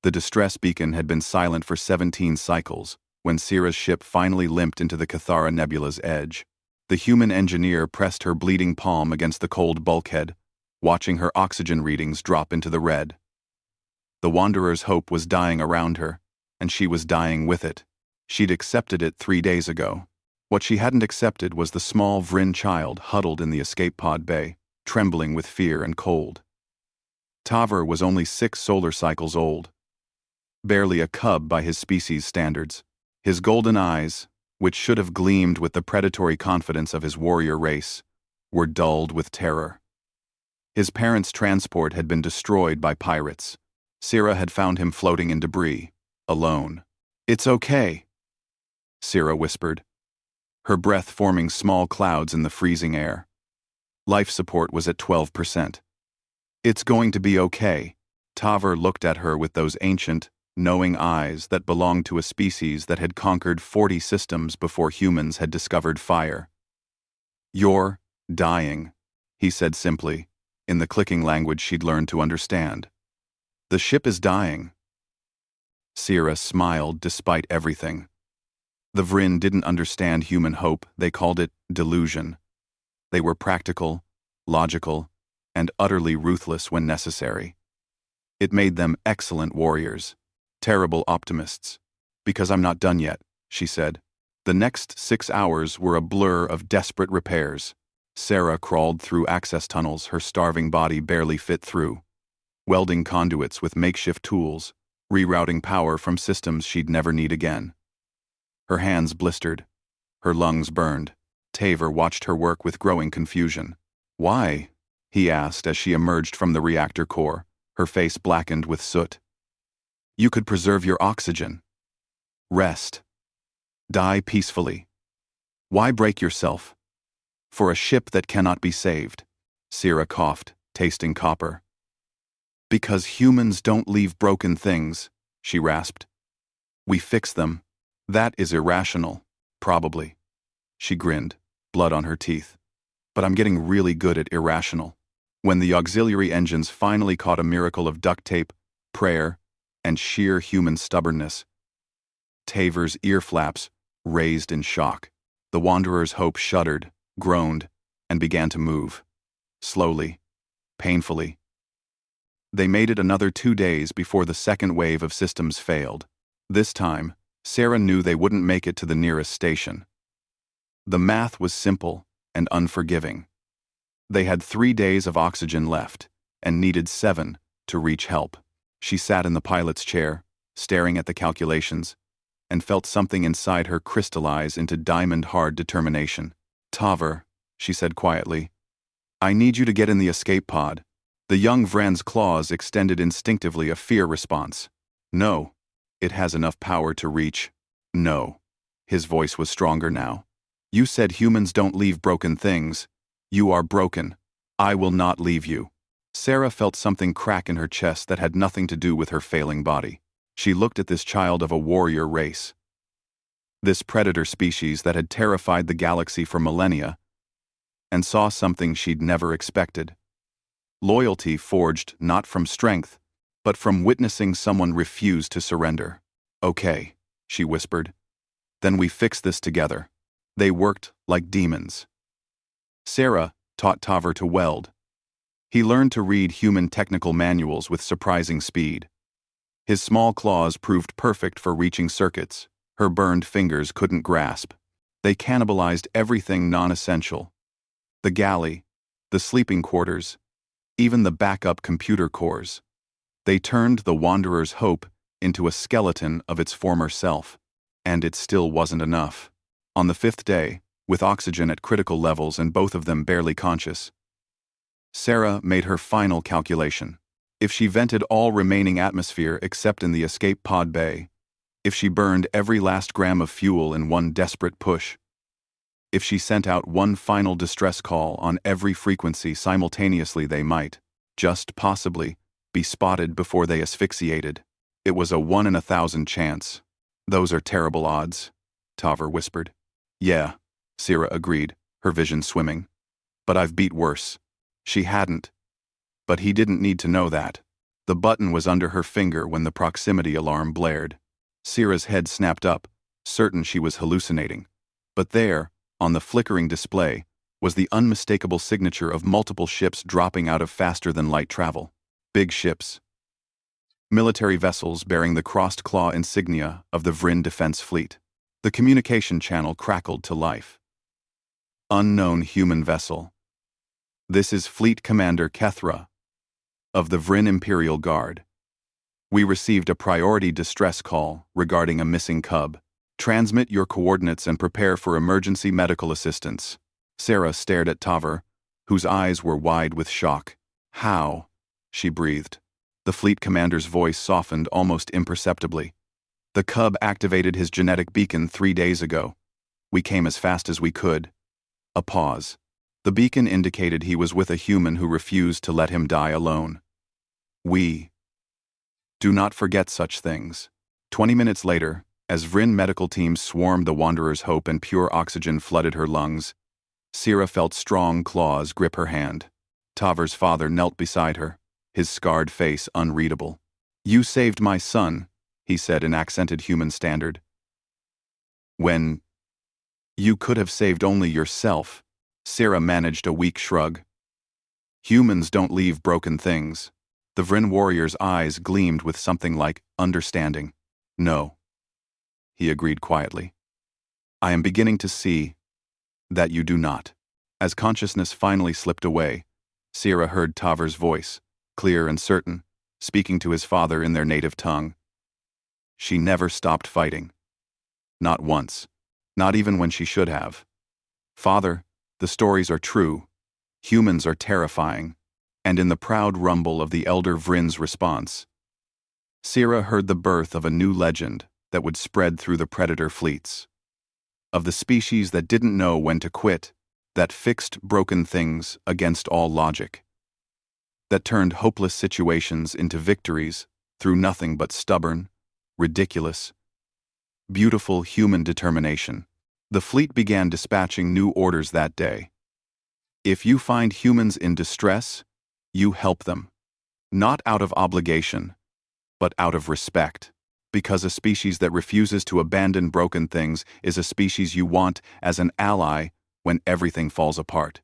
The distress beacon had been silent for 17 cycles when Syrah's ship finally limped into the Cathara Nebula's edge. The human engineer pressed her bleeding palm against the cold bulkhead, watching her oxygen readings drop into the red. The Wanderer's hope was dying around her, and she was dying with it. She'd accepted it 3 days ago. What she hadn't accepted was the small Vryn child huddled in the escape pod bay, trembling with fear and cold. Tavr was only 6 solar cycles old, barely a cub by his species standards. His golden eyes, which should have gleamed with the predatory confidence of his warrior race, were dulled with terror. His parents' transport had been destroyed by pirates. Syrah had found him floating in debris, alone. "It's okay," Syrah whispered, her breath forming small clouds in the freezing air. Life support was at 12%. "It's going to be okay." Tavr looked at her with those ancient, knowing eyes that belonged to a species that had conquered 40 systems before humans had discovered fire. "You're dying," he said simply, in the clicking language she'd learned to understand. "The ship is dying." Syrah smiled despite everything. The Vryn didn't understand human hope, they called it delusion. They were practical, logical, and utterly ruthless when necessary. It made them excellent warriors, terrible optimists. "Because I'm not done yet," she said. The next 6 hours were a blur of desperate repairs. Syrah crawled through access tunnels her starving body barely fit through, welding conduits with makeshift tools, rerouting power from systems she'd never need again. Her hands blistered, her lungs burned. Tavr watched her work with growing confusion. "Why?" he asked as she emerged from the reactor core, her face blackened with soot. "You could preserve your oxygen. Rest. Die peacefully. Why break yourself? For a ship that cannot be saved." Syrah coughed, tasting copper. "Because humans don't leave broken things," she rasped. "We fix them. That is irrational, probably." She grinned, blood on her teeth. "But I'm getting really good at irrational." When the auxiliary engines finally caught a miracle of duct tape, prayer, and sheer human stubbornness, Tavr's ear flaps raised in shock. The Wanderer's hope shuddered, groaned, and began to move. Slowly, painfully. They made it another 2 days before the second wave of systems failed. This time, Syrah knew they wouldn't make it to the nearest station. The math was simple and unforgiving. They had 3 days of oxygen left, and needed 7 to reach help. She sat in the pilot's chair, staring at the calculations, and felt something inside her crystallize into diamond-hard determination. "Tavr," she said quietly, "I need you to get in the escape pod." The young Vryn's claws extended instinctively a fear response. "No. It has enough power to reach." "No." His voice was stronger now. "You said humans don't leave broken things. You are broken. I will not leave you." Syrah felt something crack in her chest that had nothing to do with her failing body. She looked at this child of a warrior race, this predator species that had terrified the galaxy for millennia, and saw something she'd never expected. Loyalty forged not from strength, but from witnessing someone refuse to surrender. "Okay," she whispered. "Then we fix this together." They worked like demons. Syrah taught Tavr to weld. He learned to read human technical manuals with surprising speed. His small claws proved perfect for reaching circuits her burned fingers couldn't grasp. They cannibalized everything non-essential. The galley, the sleeping quarters, even the backup computer cores. They turned the Wanderer's hope into a skeleton of its former self. And it still wasn't enough. On the 5th day, with oxygen at critical levels and both of them barely conscious, Syrah made her final calculation. If she vented all remaining atmosphere except in the escape pod bay, if she burned every last gram of fuel in one desperate push, if she sent out one final distress call on every frequency simultaneously, they might, just possibly, be spotted before they asphyxiated. It was a 1 in 1,000 chance. "Those are terrible odds," Tavr whispered. "Yeah," Syrah agreed, her vision swimming. "But I've beat worse." She hadn't. But he didn't need to know that. The button was under her finger when the proximity alarm blared. Sierra's head snapped up, certain she was hallucinating. But there, on the flickering display, was the unmistakable signature of multiple ships dropping out of faster-than-light travel. Big ships. Military vessels bearing the crossed claw insignia of the Vryn Defense Fleet. The communication channel crackled to life. Unknown human vessel. This is Fleet Commander Kethra of the Vryn Imperial Guard. We received a priority distress call regarding a missing cub. Transmit your coordinates and prepare for emergency medical assistance. Sarah stared at Taver, whose eyes were wide with shock. How? She breathed. The fleet commander's voice softened almost imperceptibly. The cub activated his genetic beacon 3 days ago. We came as fast as we could. A pause. The beacon indicated he was with a human who refused to let him die alone. We. Do not forget such things. 20 minutes later, as Vryn medical teams swarmed the Wanderer's hope and pure oxygen flooded her lungs, Sierra felt strong claws grip her hand. Taver's father knelt beside her, his scarred face unreadable. You saved my son, he said in accented human standard. When you could have saved only yourself, Sierra managed a weak shrug. Humans don't leave broken things. The Vryn warrior's eyes gleamed with something like understanding. No, he agreed quietly. I am beginning to see that you do not. As consciousness finally slipped away, Sierra heard Taver's voice, clear and certain, speaking to his father in their native tongue. She never stopped fighting. Not once. Not even when she should have. Father, the stories are true. Humans are terrifying. And in the proud rumble of the elder Vryn's response, Sierra heard the birth of a new legend that would spread through the predator fleets. Of the species that didn't know when to quit, that fixed broken things against all logic, that turned hopeless situations into victories through nothing but stubborn, ridiculous, beautiful human determination. The fleet began dispatching new orders that day. If you find humans in distress, you help them. Not out of obligation, but out of respect. Because a species that refuses to abandon broken things is a species you want as an ally when everything falls apart.